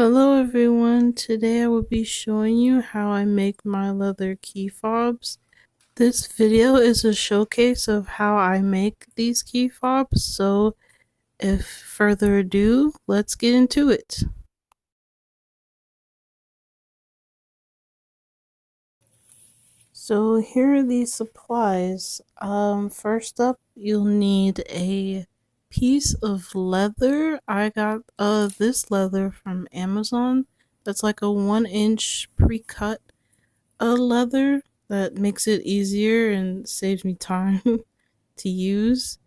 Hello everyone, today I will be showing you how I make my leather key fobs. This video is a showcase of how I make these key fobs, so if further ado, let's get into it. So here are the supplies. First up, you'll need a piece of leather. I got this leather from Amazon. That's like a 1-inch pre-cut leather that makes it easier and saves me time to use.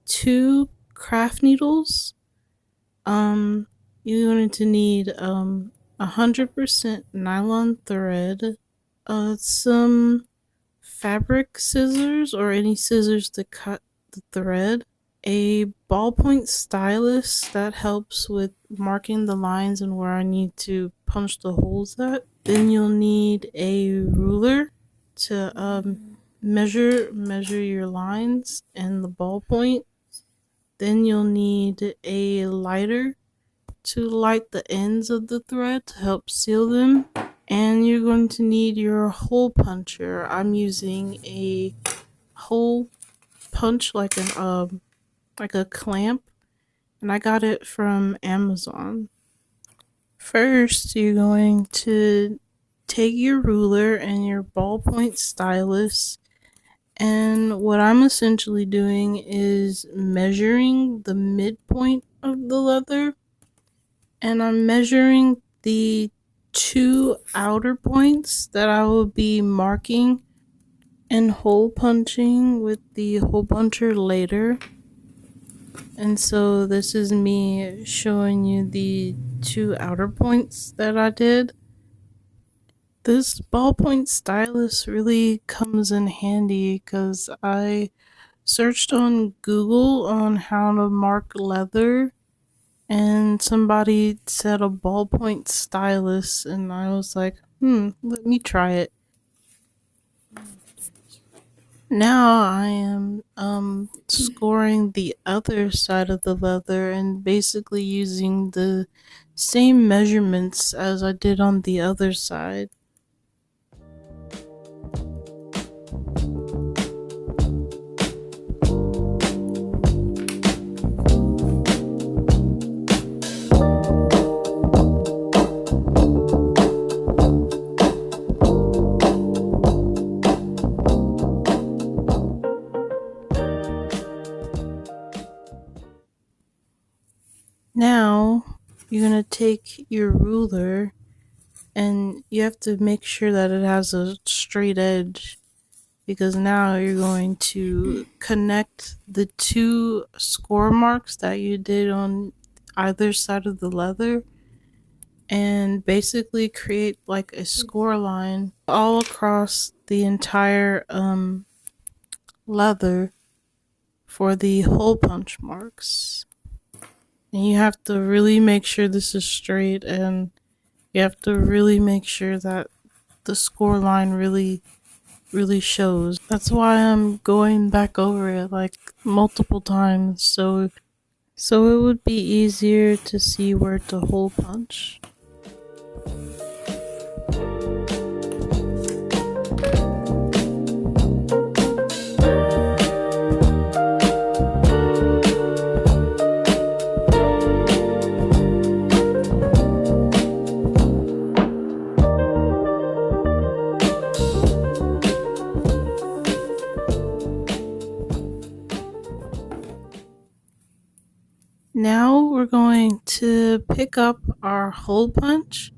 Two craft needles. You're going to need 100% nylon thread, some fabric scissors or any scissors to cut the thread, a ballpoint stylus that helps with marking the lines and where I need to punch the holes at. Then you'll need a ruler to measure your lines and the ballpoint. Then you'll need a lighter to light the ends of the thread to help seal them. And you're going to need your hole puncher. I'm using a hole punch like a clamp, and I got it from Amazon. First, you're going to take your ruler and your ballpoint stylus, and what I'm essentially doing is measuring the midpoint of the leather, and I'm measuring the two outer points that I will be marking and hole punching with the hole puncher later. And so this is me showing you the two outer points that I did. This ballpoint stylus really comes in handy because I searched on Google on how to mark leather, and somebody said a ballpoint stylus, and I was like, let me try it. Now I am scoring the other side of the leather and basically using the same measurements as I did on the other side. Now you're going to take your ruler and you have to make sure that it has a straight edge, because now you're going to connect the two score marks that you did on either side of the leather and basically create like a score line all across the entire leather for the hole punch marks. And you have to really make sure this is straight, and you have to really make sure that the score line really shows. That's why I'm going back over it like multiple times, so it would be easier to see where to hole punch. Now we're going to pick up our hole punch,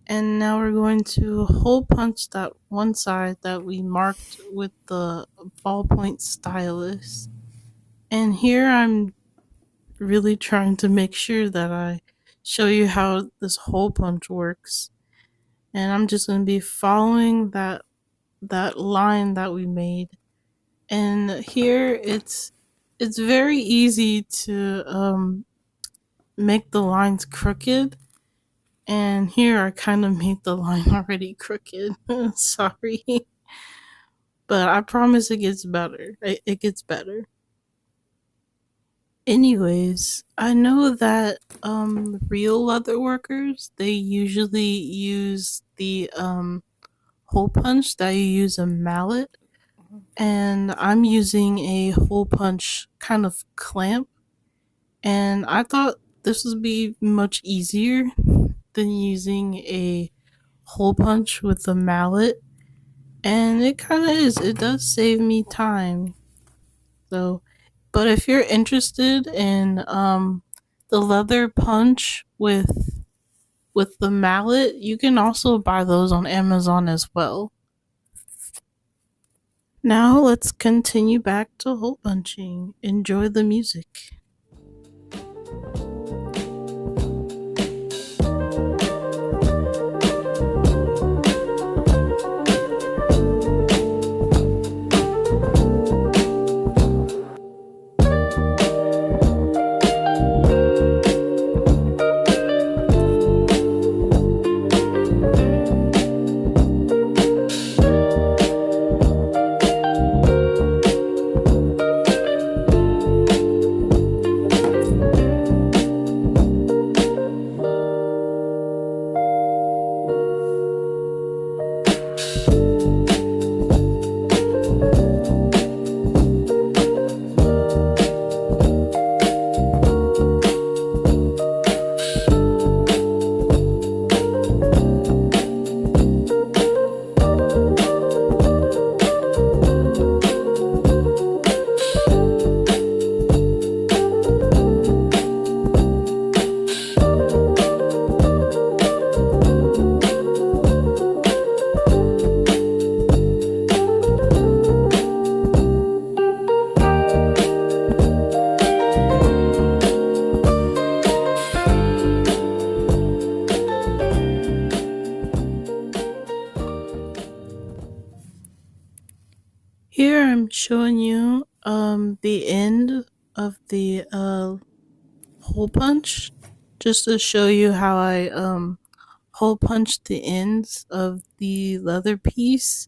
and now we're going to hole punch that one side that we marked with the ballpoint stylus. And here I'm really trying to make sure that I show you how this hole punch works. And I'm just going to be following that line that we made. And here it's very easy to make the lines crooked, and here I kind of made the line already crooked. Sorry, but I promise it gets better. It gets better. Anyways, I know that real leather workers, they usually use the hole punch that you use a mallet, and I'm using a hole punch kind of clamp, and I thought this would be much easier than using a hole punch with a mallet, and it kind of is. It does save me time. So, but if you're interested in the leather punch with the mallet, you can also buy those on Amazon as well. Now let's continue back to hole punching. Enjoy the music. Here I'm showing you the end of the hole punch, just to show you how I hole punch the ends of the leather piece.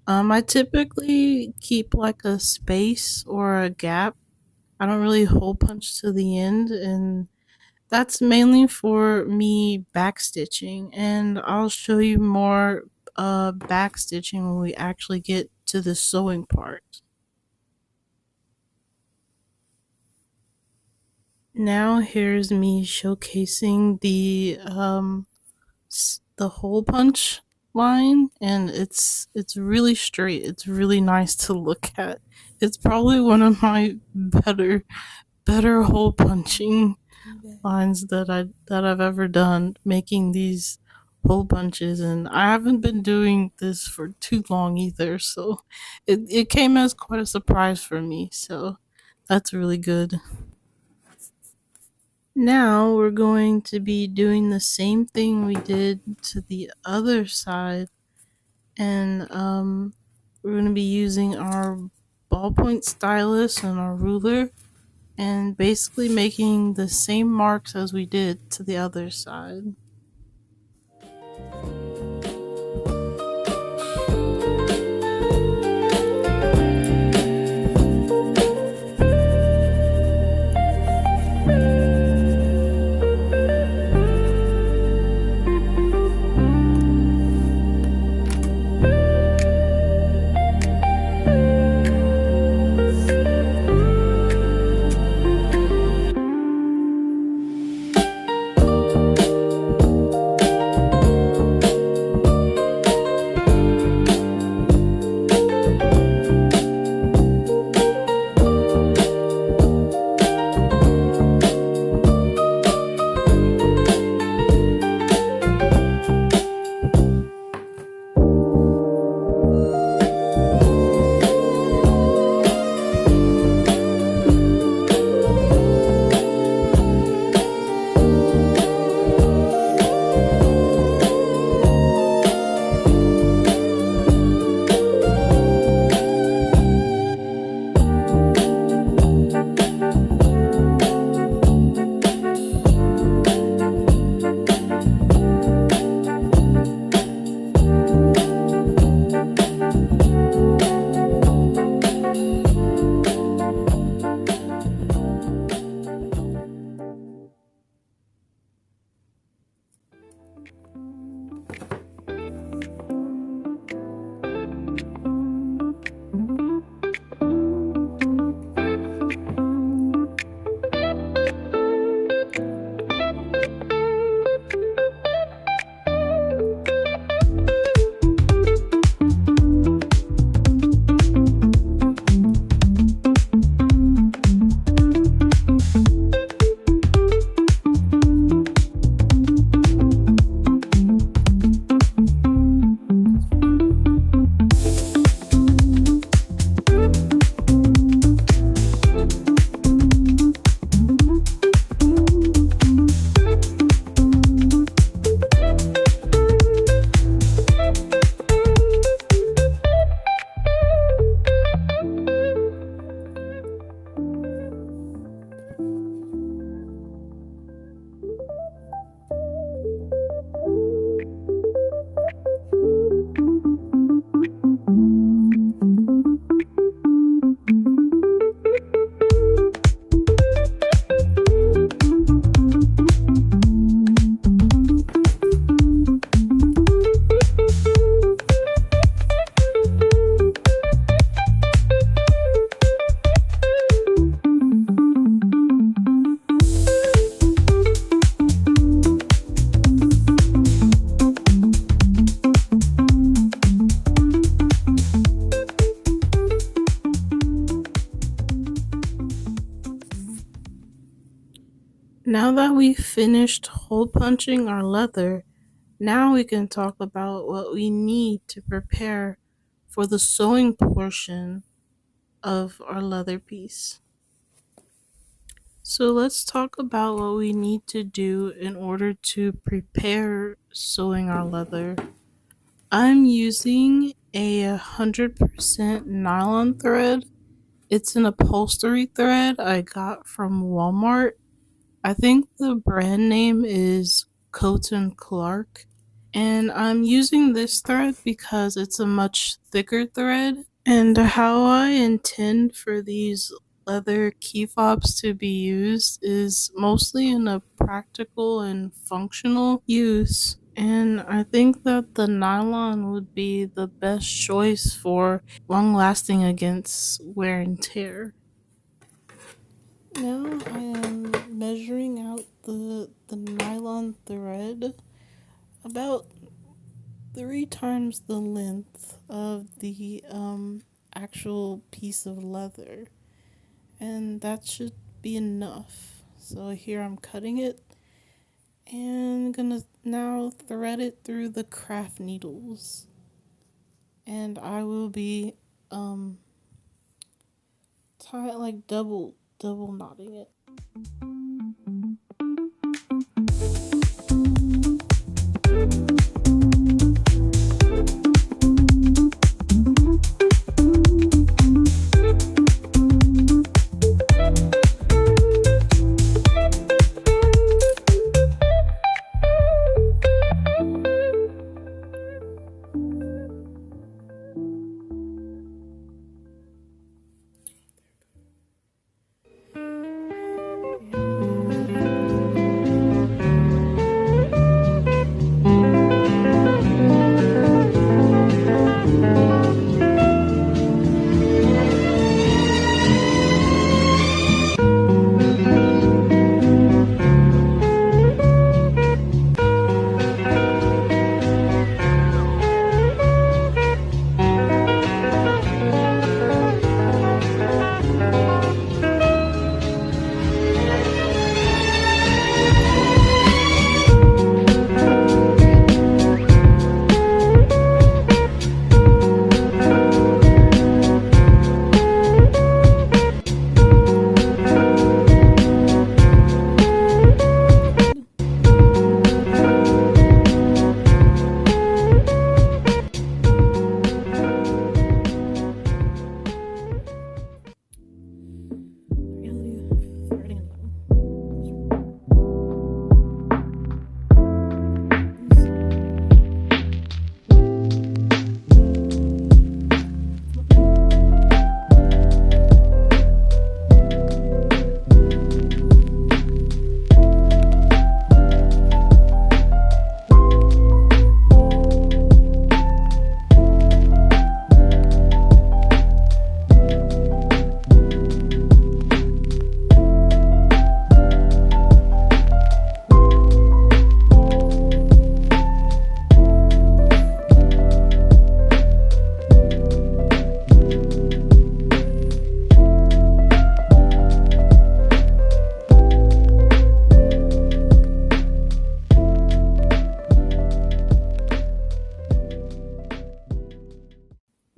I typically keep like a space or a gap. I don't really hole punch to the end, and that's mainly for me backstitching. And I'll show you more backstitching when we actually get to the sewing part. Now here's me showcasing the hole punch line, and it's really straight. It's really nice to look at. It's probably one of my better hole punching lines that I've ever done, making these hole punches, and I haven't been doing this for too long either, so it came as quite a surprise for me. So that's really good. Now we're going to be doing the same thing we did to the other side, and we're going to be using our ballpoint stylus and our ruler, and basically making the same marks as we did to the other side. now that we finished hole punching our leather, now we can talk about what we need to prepare for the sewing portion of our leather piece. So let's talk about what we need to do in order to prepare sewing our leather. I'm using a 100% nylon thread. It's an upholstery thread I got from Walmart. I think the brand name is Coat and Clark. And I'm using this thread because it's a much thicker thread. And how I intend for these leather key fobs to be used is mostly in a practical and functional use. And I think that the nylon would be the best choice for long lasting against wear and tear. Now I am measuring out the nylon thread about 3 times the length of the actual piece of leather, and that should be enough. So here I'm cutting it and gonna now thread it through the craft needles, and I will be tie like double knotting it.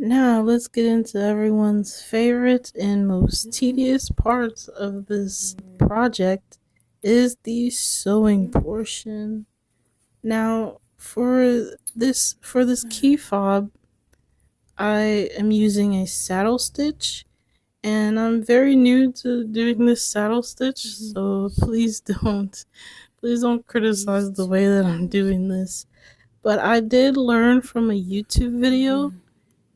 Now let's get into everyone's favorite and most tedious parts of this project is the sewing portion. Now for this key fob, I am using a saddle stitch, and I'm very new to doing this saddle stitch, so please don't criticize the way that I'm doing this. But I did learn from a YouTube video,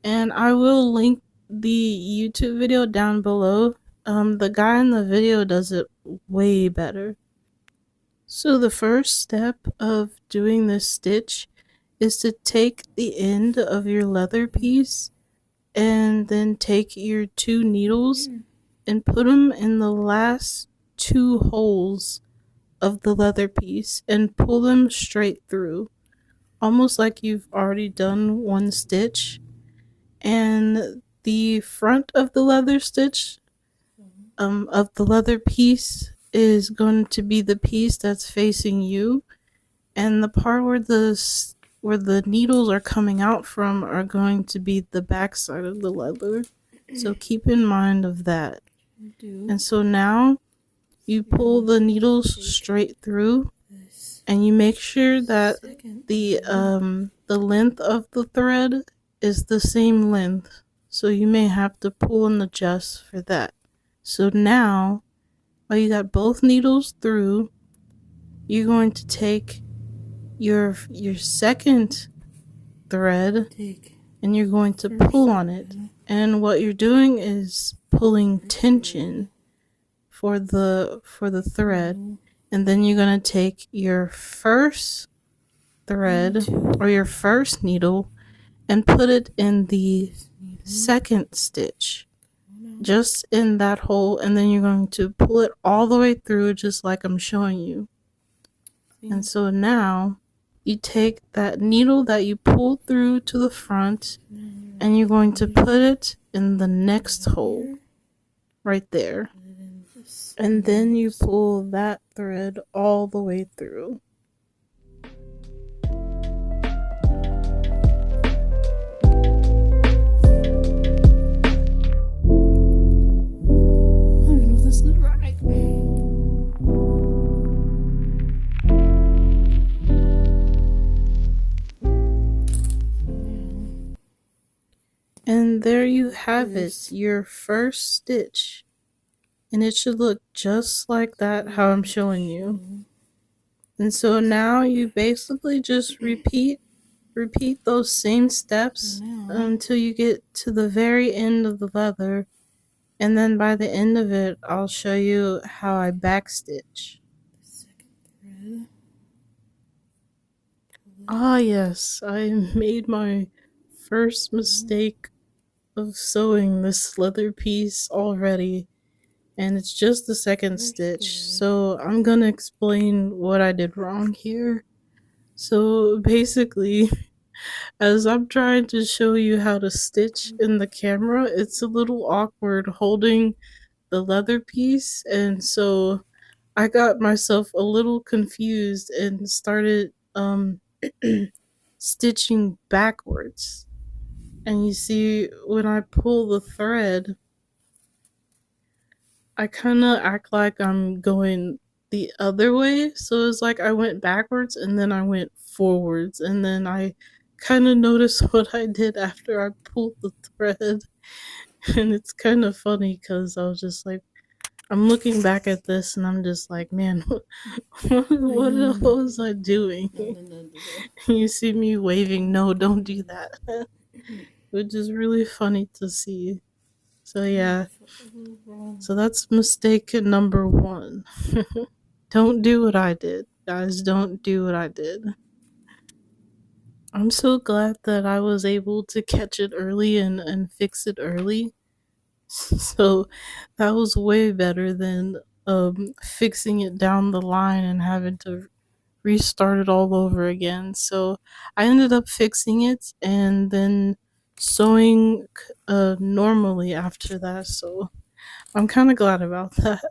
and I will link the YouTube video down below. The guy in the video does it way better. So the first step of doing this stitch is to take the end of your leather piece and then take your 2 needles and put them in the last 2 holes of the leather piece and pull them straight through, almost like you've already done 1 stitch. And the front of the leather stitch of the leather piece is going to be the piece that's facing you, and the part where the needles are coming out from are going to be the back side of the leather. So keep in mind of that. And so now you pull the needles straight through, and you make sure that the length of the thread is the same length. So you may have to pull and adjust for that. So now, while you got both needles through, you're going to take your second thread and you're going to pull on it. And what you're doing is pulling tension for the thread. And then you're going to take your first thread or your first needle and put it in the second stitch, just in that hole, and then you're going to pull it all the way through, just like I'm showing you. And so now you take that needle that you pulled through to the front and you're going to put it in the next hole right there, and then you pull that thread all the way through. And there you have it, your first stitch. And it should look just like that, how I'm showing you. And so now you basically just repeat those same steps until you get to the very end of the leather. And then by the end of it, I'll show you how I backstitch. Ah, yes, I made my first mistake of sewing this leather piece already, and it's just the second stitch. So I'm gonna explain what I did wrong here. So basically, as I'm trying to show you how to stitch in the camera, it's a little awkward holding the leather piece, and so I got myself a little confused and started stitching backwards. And you see, when I pull the thread, I kind of act like I'm going the other way. So it's like I went backwards and then I went forwards. And then I kind of noticed what I did after I pulled the thread. And it's kind of funny because I was just like, I'm looking back at this and I'm just like, man, what was I doing? You see me waving, no, don't do that. Which is really funny to see. So yeah, so that's mistake number 1. Don't do what I did. Guys, don't do what I did. I'm so glad that I was able to catch it early and fix it early. So that was way better than fixing it down the line and having to restart it all over again. So I ended up fixing it and then sewing normally after that. So I'm kind of glad about that.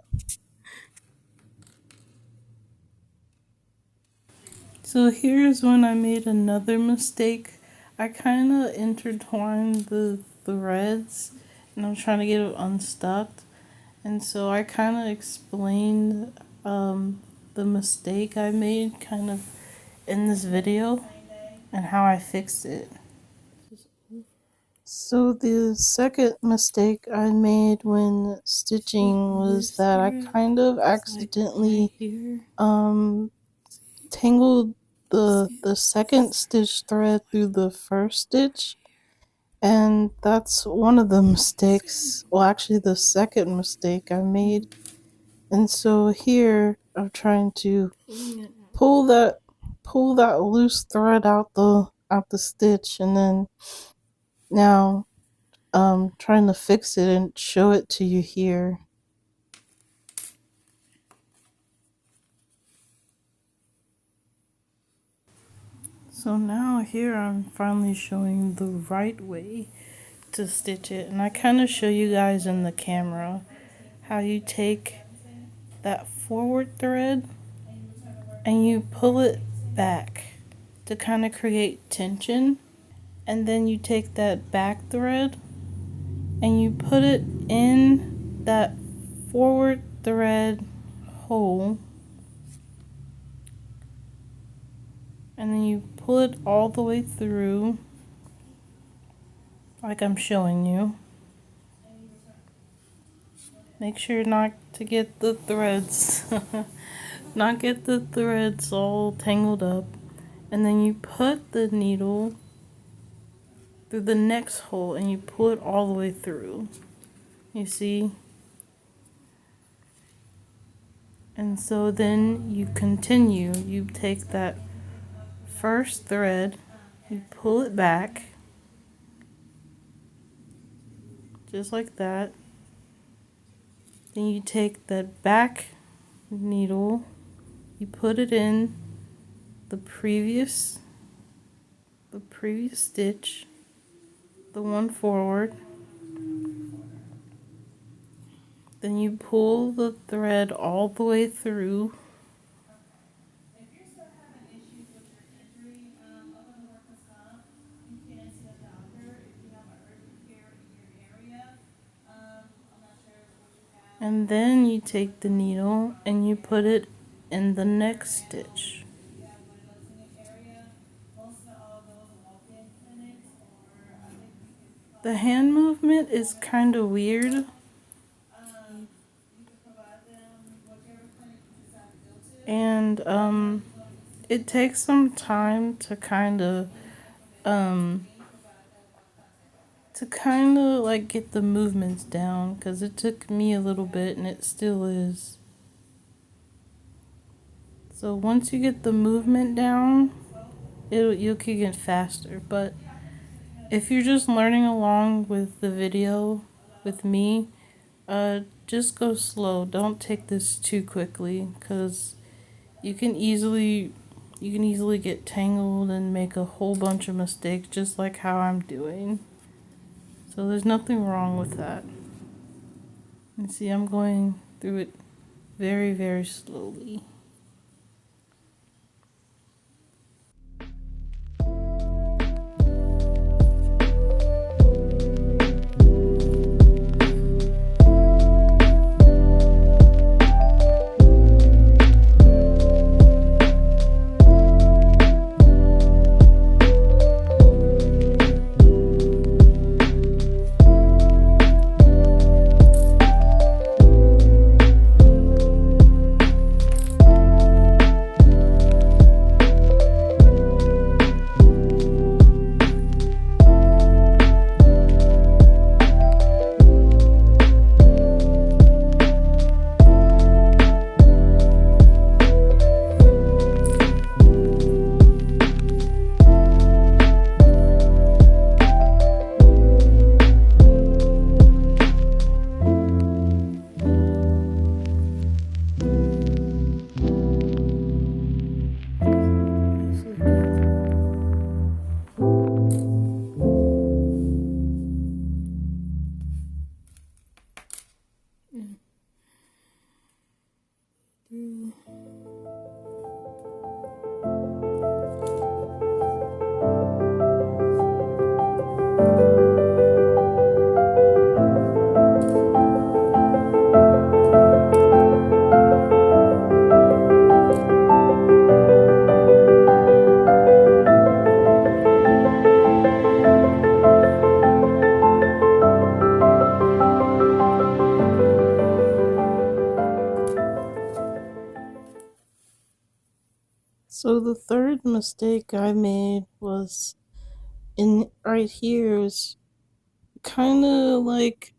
So here's when I made another mistake. I kind of intertwined the threads and I'm trying to get it unstuck. And so I kind of explained the mistake I made kind of in this video and how I fixed it. So the second mistake I made when stitching was that I kind of accidentally tangled the second stitch thread through the first stitch, and that's one of the mistakes, well actually the second mistake I made. And so here I'm trying to pull that loose thread out the stitch, and then now trying to fix it and show it to you here. So now here I'm finally showing the right way to stitch it, and I kind of show you guys in the camera how you take that forward thread and you pull it back to kind of create tension. And then you take that back thread and you put it in that forward thread hole. And then you pull it all the way through, like I'm showing you. Make sure not to get the threads, not get the threads all tangled up. And then you put the needle through the next hole and you pull it all the way through. You see? And so then you continue. You take that first thread, you pull it back, just like that. Then you take that back needle, you put it in the previous stitch, the one forward. Then you pull the thread all the way through. And then you take the needle and you put it in the next stitch. The hand movement is kind of weird. And it takes some time to kind of like get the movements down, because it took me a little bit and it still is. So once you get the movement down, you can get faster. But if you're just learning along with the video with me, just go slow. Don't take this too quickly, because you can easily get tangled and make a whole bunch of mistakes, just like how I'm doing. So there's nothing wrong with that. And see, I'm going through it very, very slowly. So the third mistake I made was in right here is kind of like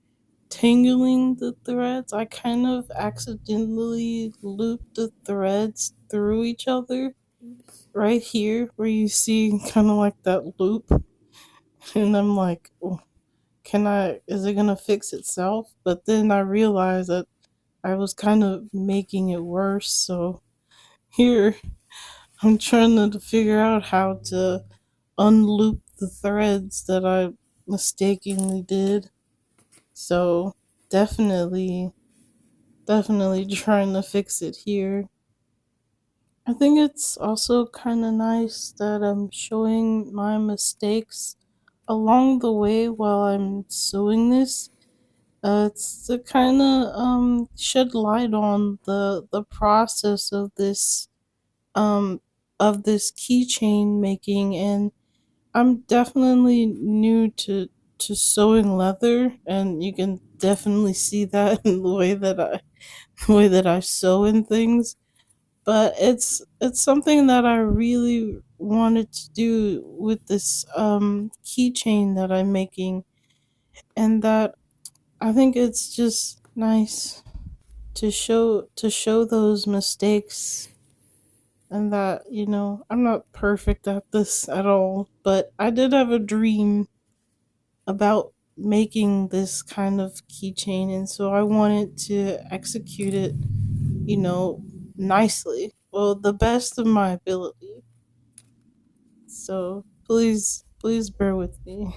tangling the threads. I kind of accidentally looped the threads through each other right here where you see kind of like that loop. And I'm like, oh, is it gonna fix itself? But then I realized that I was kind of making it worse. So here I'm trying to figure out how to unloop the threads that I mistakenly did. So definitely definitely trying to fix it here. I think it's also kind of nice that I'm showing my mistakes along the way while I'm sewing this. It's to kind of shed light on the process um of this keychain making, and I'm definitely new to sewing leather, and you can definitely see that in the way that I sew and things. But it's something that I really wanted to do with this keychain that I'm making, and that I think it's just nice to show those mistakes, and that, I'm not perfect at this at all, but I did have a dream about making this kind of keychain, and so I wanted to execute it, you know, nicely. Well, the best of my ability. So please bear with me.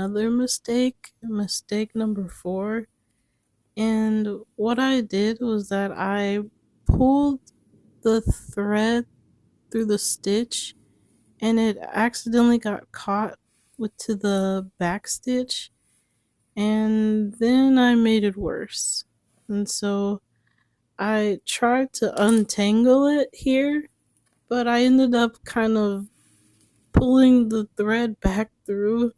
another mistake number 4. And what I did was that I pulled the thread through the stitch and it accidentally got caught with to the back stitch, and then I made it worse. And so I tried to untangle it here, but I ended up kind of pulling the thread back through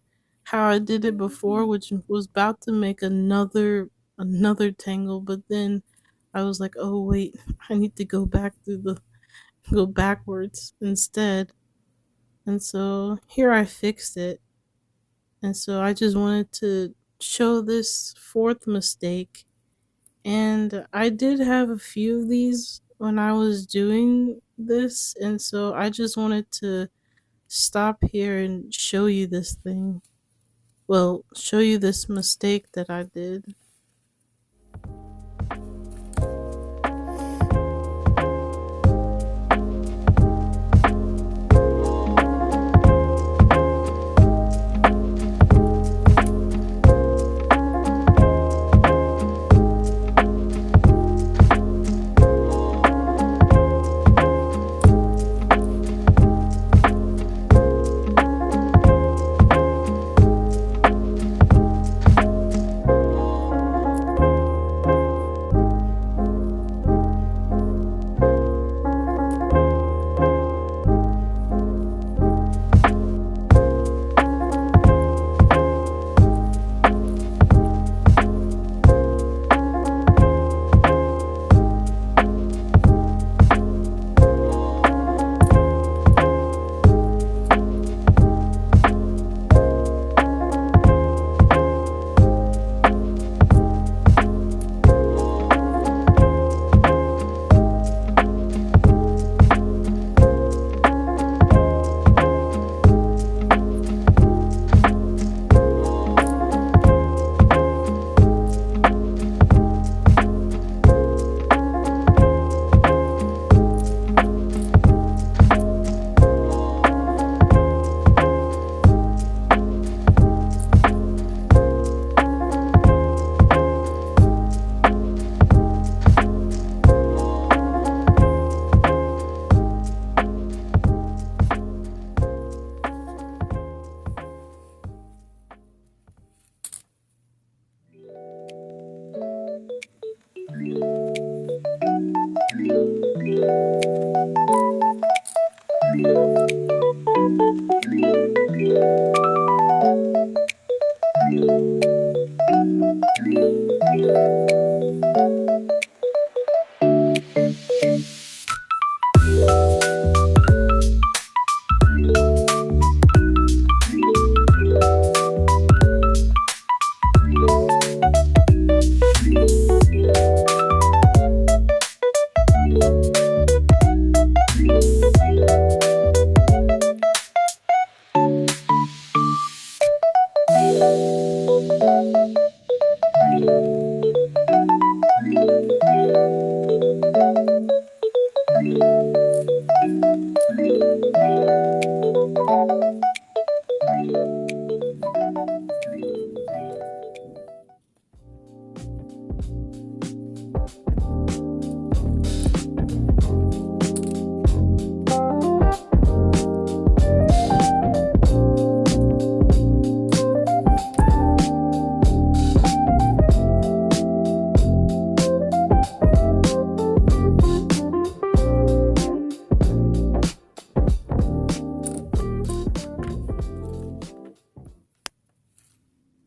how I did it before, which was about to make another tangle, but then I was like, "Oh wait, I need to go backwards instead." And so here I fixed it. And so I just wanted to show this fourth mistake. And I did have a few of these when I was doing this, and so I just wanted to stop here and show you this thing. Well, show you this mistake that I did.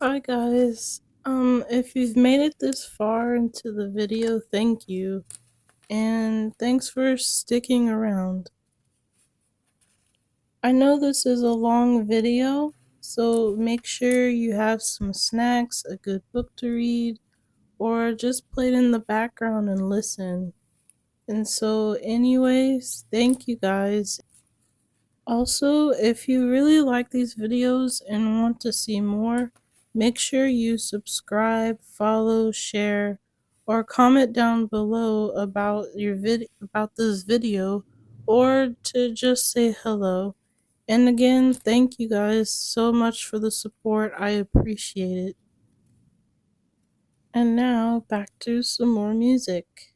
Hi guys. If you've made it this far into the video, thank you. And thanks for sticking around. I know this is a long video, so make sure you have some snacks, a good book to read, or just play it in the background and listen. And so anyways, thank you guys. Also, if you really like these videos and want to see more, make sure you subscribe, follow, share, or comment down below about about this video, or to just say hello. And again, thank you guys so much for the support. I appreciate it. And now back to some more music.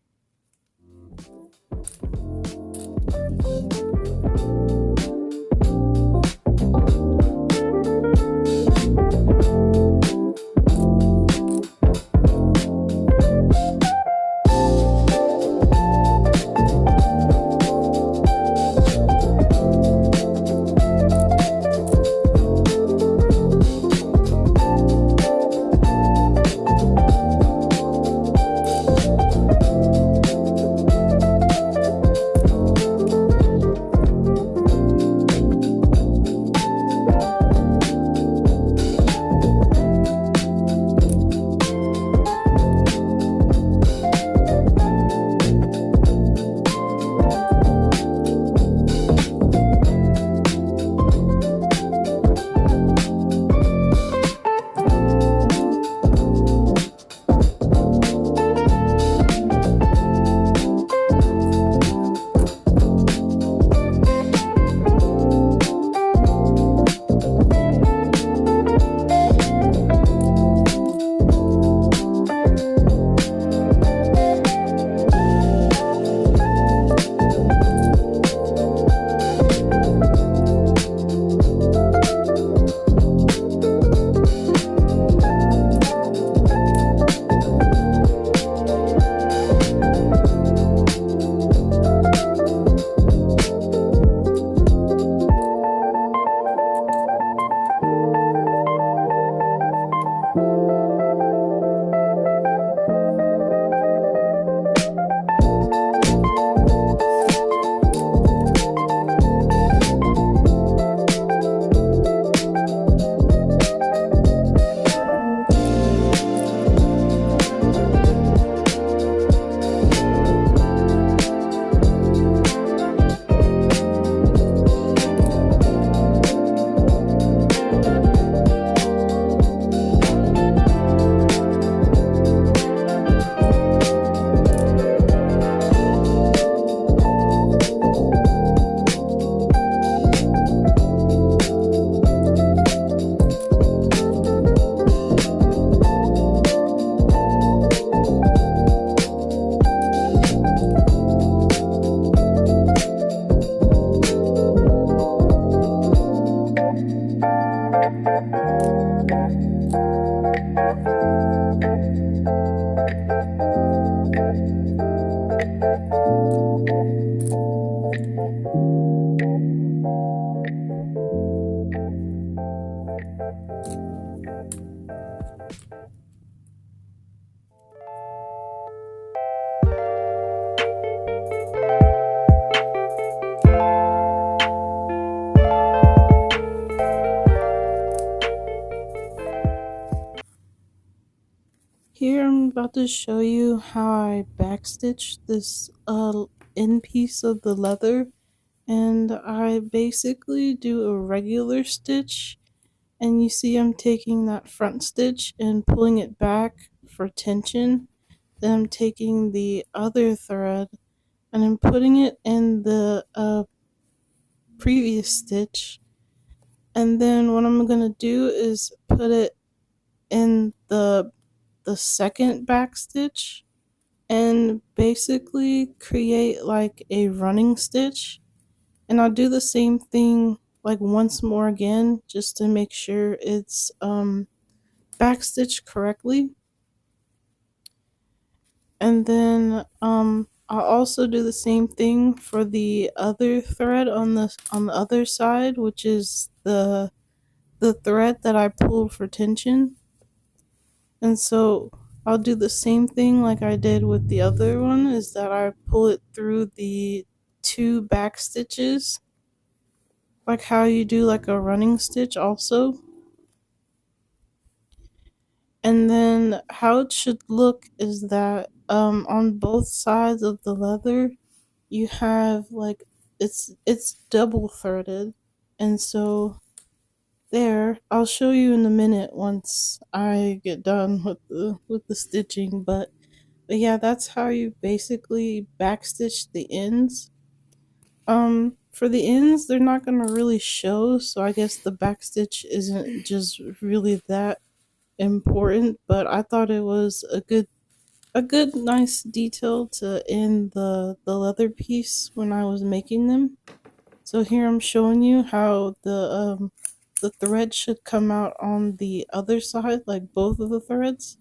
Here I'm about to show you how I backstitch this end piece of the leather, and I basically do a regular stitch, and you see I'm taking that front stitch and pulling it back for tension. Then I'm taking the other thread and I'm putting it in the previous stitch, and then what I'm gonna do is put it in the second back stitch and basically create like a running stitch, and I'll do the same thing like once more again just to make sure it's back stitched correctly. And then I'll also do the same thing for the other thread on the other side, which is the thread that I pulled for tension. And so I'll do the same thing like I did with the other one, is that I pull it through the two back stitches, like how you do like a running stitch also. And then how it should look is that on both sides of the leather you have like it's double threaded. And so there, I'll show you in a minute once I get done with the stitching, but yeah, that's how you basically backstitch the ends. for the ends, they're not gonna really show, so I guess the backstitch isn't just really that important. But I thought it was a good nice detail to end the leather piece when I was making them. So here I'm showing you how the thread should come out on the other side, like both of the threads.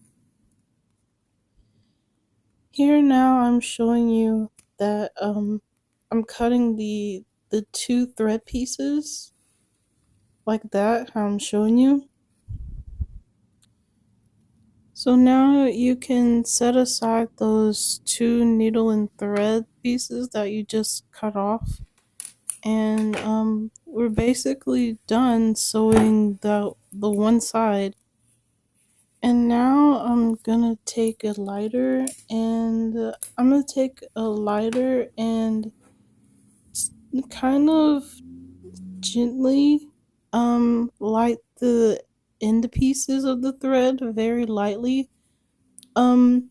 Here now I'm showing you that I'm cutting the two thread pieces like that, how I'm showing you. So now you can set aside those two needle and thread pieces that you just cut off. And we're basically done sewing the one side. And now I'm gonna take a lighter and kind of gently light the end pieces of the thread very lightly. Um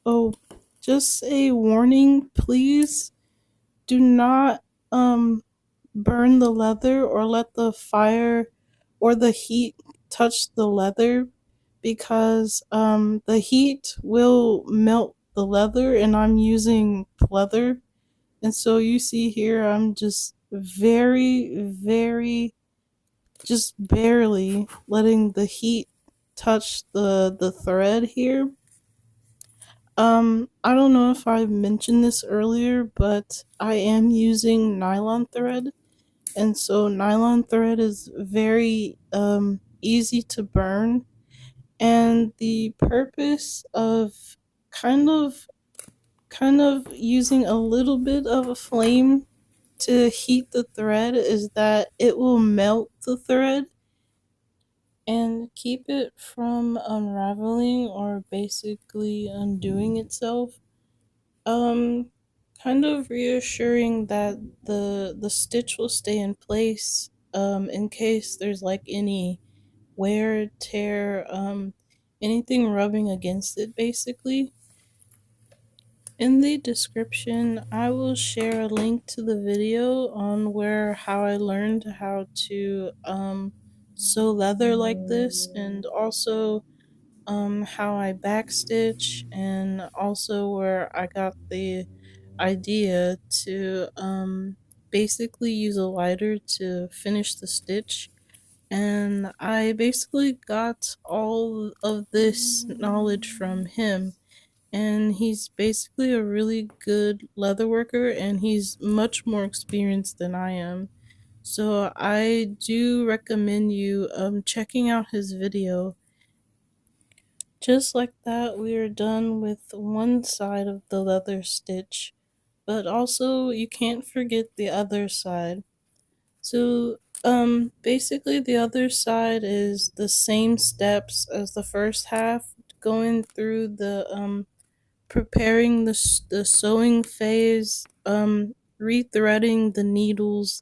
oh, just a warning, please do not um burn the leather or let the fire or the heat touch the leather, because the heat will melt the leather and I'm using pleather. And so you see here I'm just just barely letting the heat touch the thread here. I don't know if I mentioned this earlier, but I am using nylon thread. And so nylon thread is very easy to burn. And the purpose of kind of kind of using a little bit of a flame to heat the thread is that it will melt the thread and keep it from unraveling or basically undoing itself. Um, Kind of reassuring that the stitch will stay in place in case there's like any wear, tear, anything rubbing against it basically. In the description, I will share a link to the video on where how I learned how to sew leather like this, and also how I backstitch, and also where I got the idea to basically use a lighter to finish the stitch. And I basically got all of this knowledge from him. And he's basically a really good leather worker, and he's much more experienced than I am. So I do recommend you checking out his video. Just like that, we are done with one side of the leather stitch, but also you can't forget the other side. So, basically, the other side is the same steps as the first half, going through the preparing the sewing phase, rethreading the needles,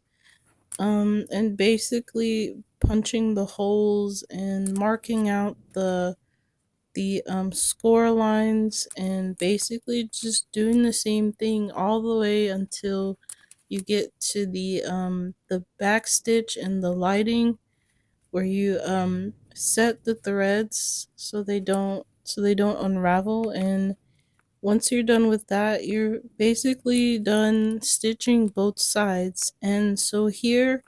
and basically punching the holes and marking out the score lines, and basically just doing the same thing all the way until you get to the back stitch and the lighting, where you set the threads so they don't unravel. And once you're done with that, you're basically done stitching both sides. And so here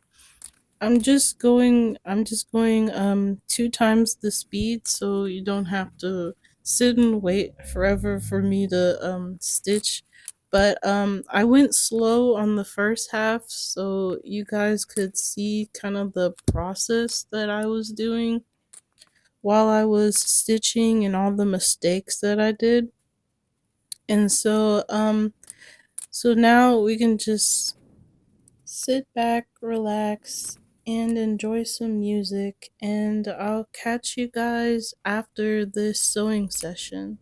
I'm just going two times the speed, so you don't have to sit and wait forever for me to stitch. But I went slow on the first half so you guys could see kind of the process that I was doing while I was stitching and all the mistakes that I did. And so now we can just sit back, relax, and enjoy some music, and I'll catch you guys after this sewing session.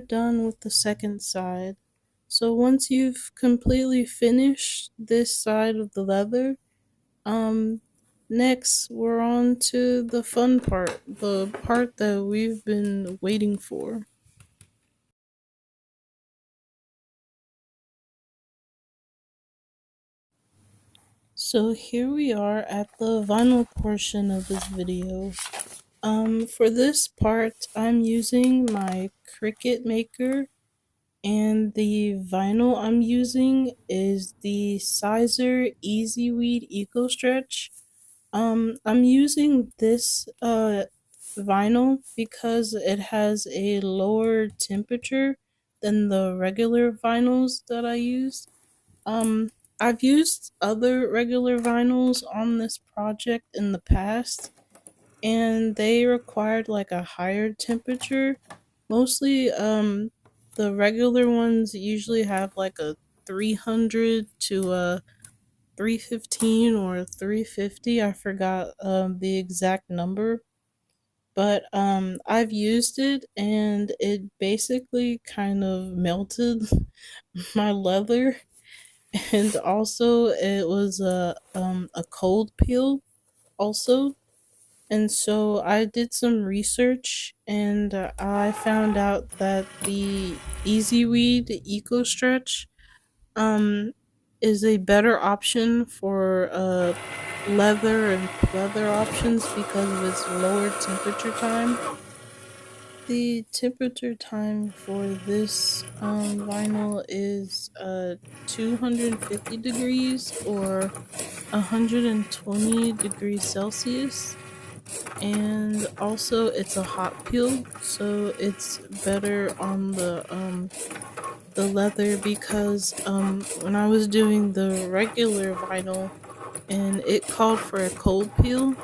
done with the second side. So once you've completely finished this side of the leather, um, next we're on to the fun part, the part that we've been waiting for. So here we are at the vinyl portion of this video. For this part, I'm using my Cricut Maker, and the vinyl I'm using is the Caesura Easy Weed Eco Stretch. I'm using this vinyl because it has a lower temperature than the regular vinyls that I use. Um, I've used other regular vinyls on this project in the past, and they required like a higher temperature. Mostly, the regular ones usually have like a 300 to a 315 or 350. I forgot the exact number, but I've used it and it basically kind of melted my leather, and also it was a cold peel also. And so I did some research, and I found out that the Easy Weed Eco Stretch um is a better option for leather and pleather options because of its lower temperature time. The temperature time for this vinyl is 250 degrees or 120 degrees Celsius, and also it's a hot peel, so it's better on the leather because when I was doing the regular vinyl and it called for a cold peel,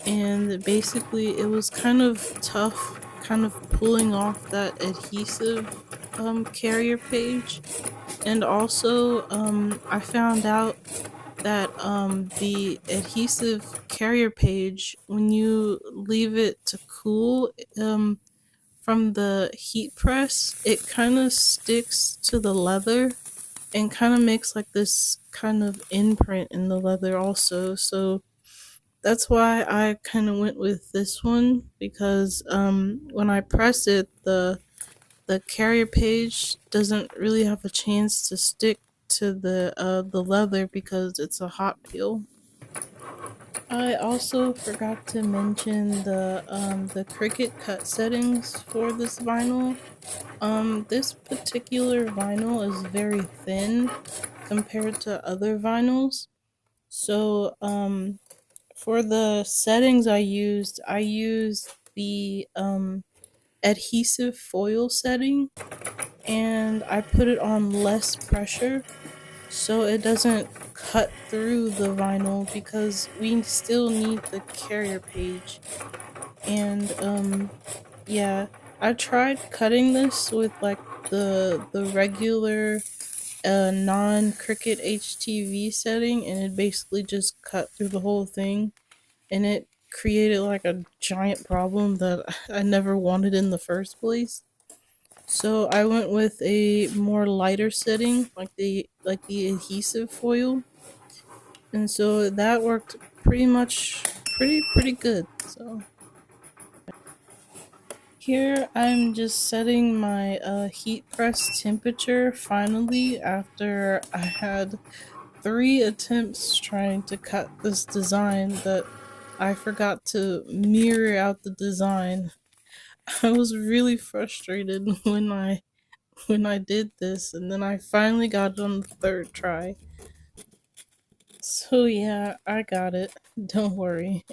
and basically it was kind of tough kind of pulling off that adhesive carrier page. And also I found out that the adhesive carrier page, when you leave it to cool from the heat press, it kind of sticks to the leather and kind of makes like this kind of imprint in the leather also. So that's why I kind of went with this one, because when I press it, the carrier page doesn't really have a chance to stick to the leather because it's a hot peel. I also forgot to mention the Cricut cut settings for this vinyl. This particular vinyl is very thin compared to other vinyls. So for the settings I used the adhesive foil setting, and I put it on less pressure so it doesn't cut through the vinyl because we still need the carrier page. And yeah, I tried cutting this with like the regular non Cricut HTV setting, and it basically just cut through the whole thing, and it created like a giant problem that I never wanted in the first place. So I went with a more lighter setting, like the adhesive foil, and so that worked pretty much pretty good. So here I'm just setting my heat press temperature finally after I had 3 attempts trying to cut this design that I forgot to mirror out the design. I was really frustrated when I did this, and then I finally got it on the third try. So yeah, I got it. Don't worry.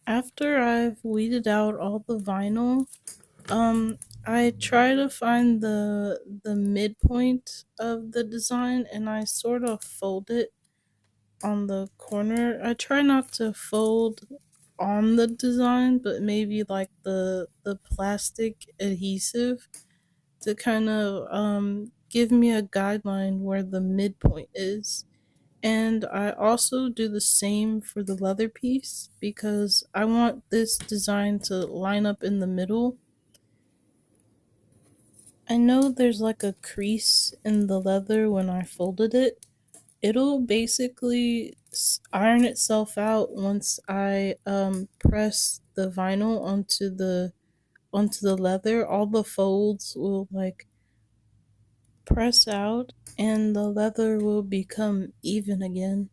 After I've weeded out all the vinyl, um, I try to find the midpoint of the design and I sort of fold it on the corner. I try not to fold on the design, but maybe like the plastic adhesive to kind of give me a guideline where the midpoint is. And I also do the same for the leather piece because I want this design to line up in the middle. I know there's like a crease in the leather when I folded it. It'll basically iron itself out once I press the vinyl onto the leather. All the folds will like press out and the leather will become even again.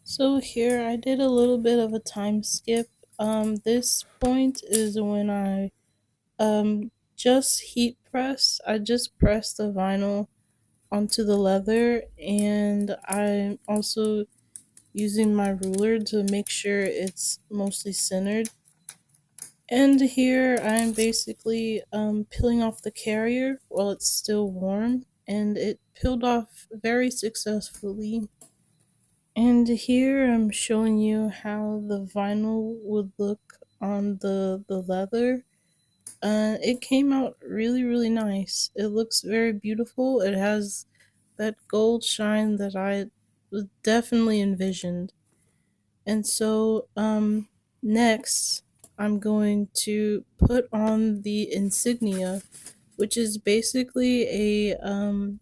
So here I did a little bit of a time skip. This point is when I just heat press. I just press the vinyl onto the leather and I'm also using my ruler to make sure it's mostly centered. And here I'm basically peeling off the carrier while it's still warm and it peeled off very successfully. And here I'm showing you how the vinyl would look on the leather. It came out really, really nice. It looks very beautiful. It has that gold shine that I definitely envisioned. And so, next, I'm going to put on the insignia, which is basically a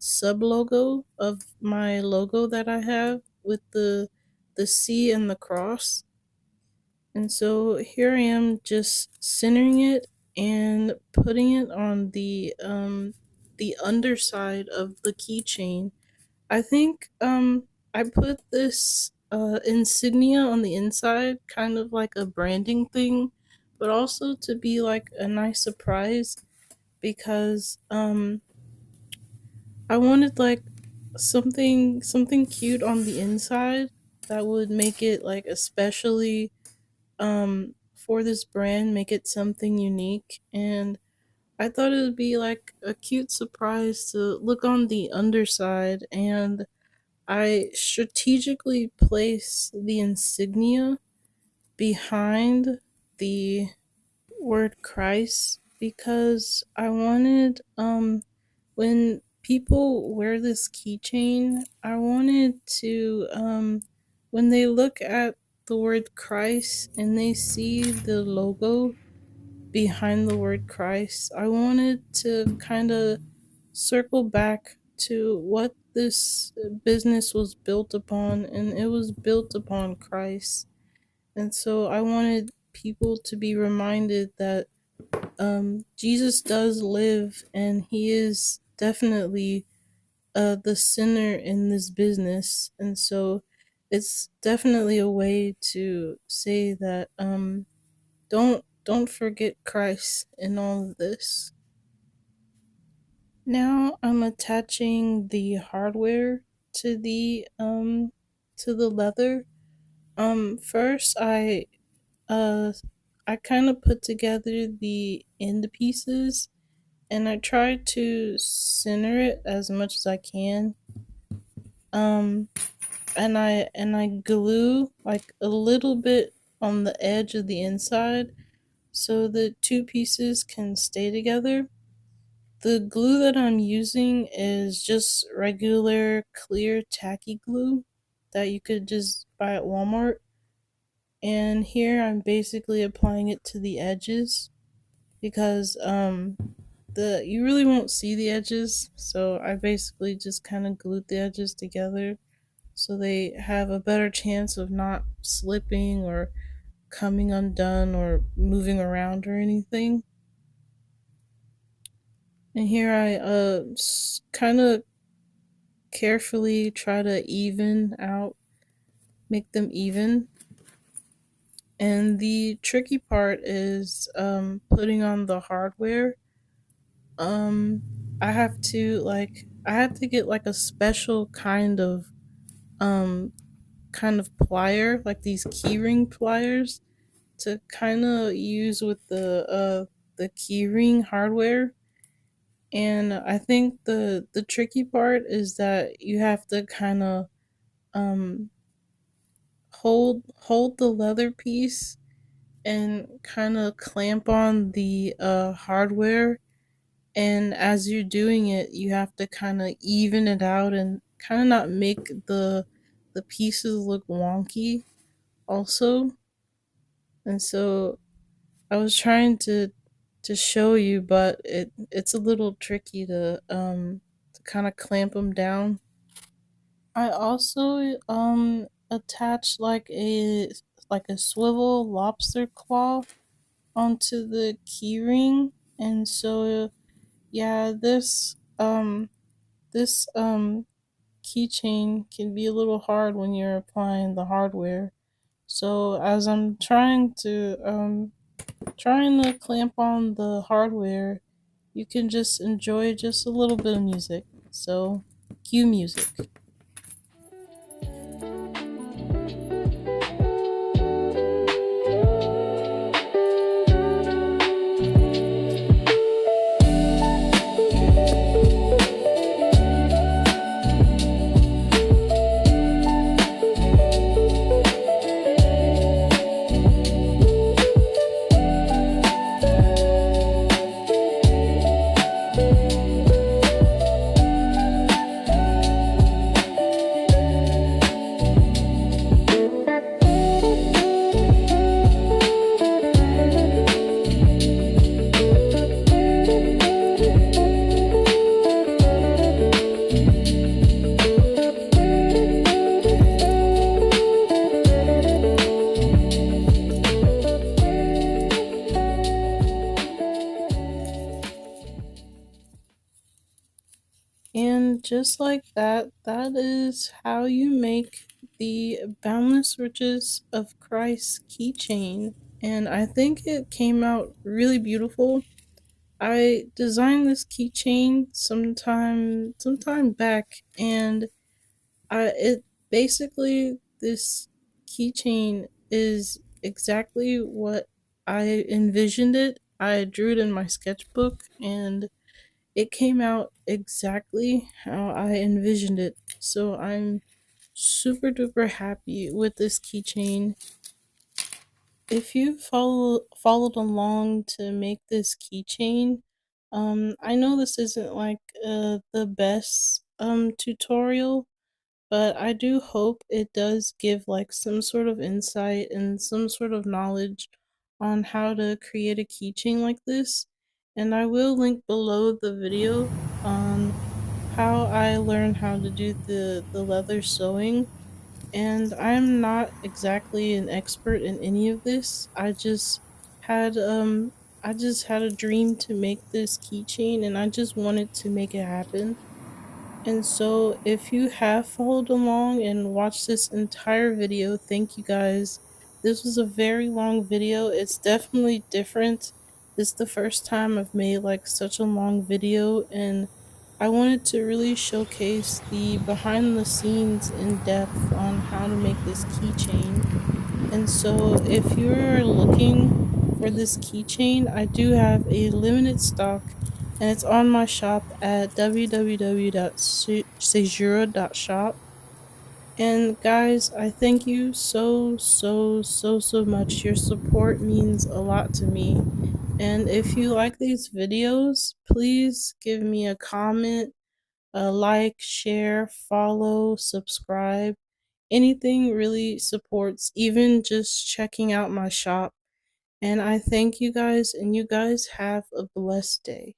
sub logo of my logo that I have with the C and the cross. And so here I am just centering it and putting it on the underside of the keychain. I think I put this insignia on the inside kind of like a branding thing, but also to be like a nice surprise because I wanted like something cute on the inside that would make it like especially for this brand, make it something unique. And I thought it would be like a cute surprise to look on the underside, and I strategically place the insignia behind the word Christ because I wanted when people wear this keychain, I wanted to when they look at the word Christ and they see the logo behind the word Christ, I wanted to kind of circle back to what this business was built upon, and it was built upon Christ. And so I wanted people to be reminded that Jesus does live, and he is definitely the center in this business. And so it's definitely a way to say that don't forget Christ in all of this. Now I'm attaching the hardware to the leather. First uh I kind of put together the end pieces and I try to center it as much as I can. Um and I glue like a little bit on the edge of the inside so the two pieces can stay together. The glue that I'm using is just regular clear tacky glue that you could just buy at Walmart. And here I'm basically applying it to the edges because the you really won't see the edges, so I basically just kind of glued the edges together so they have a better chance of not slipping or coming undone or moving around or anything. And here I kind of carefully try to even out, make them even. And the tricky part is putting on the hardware. Um I have to get like a special um kind of plier, like these keyring pliers to kind of use with the keyring hardware. And I think the tricky part is that you have to kind of um hold the leather piece and kind of clamp on the hardware, and as you're doing it you have to kind of even it out and kind of not make the pieces look wonky also. And so I was trying to show you, but it's a little tricky to kind of clamp them down. I also attached like a swivel lobster claw onto the keyring, and so yeah, this keychain can be a little hard when you're applying the hardware. So as I'm trying to clamp on the hardware, you can just enjoy just a little bit of music. So cue music. And just like that, that is how you make the Boundless Riches of Christ keychain. And I think it came out really beautiful. I designed this keychain sometime back, and I it basically this keychain is exactly what I envisioned it. I drew it in my sketchbook and it came out exactly how I envisioned it. So I'm super duper happy with this keychain. If you followed along to make this keychain, I know this isn't like the best tutorial, but I do hope it does give like some sort of insight and some sort of knowledge on how to create a keychain like this. And I will link below the video on how I learned how to do the leather sewing. And I'm not exactly an expert in any of this. Had I just had a dream to make this keychain and I just wanted to make it happen. And so, if you have followed along and watched this entire video, thank you guys. This was a very long video. It's definitely different. This is the first time I've made like such a long video, and I wanted to really showcase the behind the scenes in depth on how to make this keychain. And so, if you're looking for this keychain, I do have a limited stock, and it's on my shop at www.caesura.shop. And guys, I thank you so much. Your support means a lot to me. And if you like these videos, please give me a comment, a like, share, follow, subscribe. Anything really supports, even just checking out my shop. And I thank you guys, and you guys have a blessed day.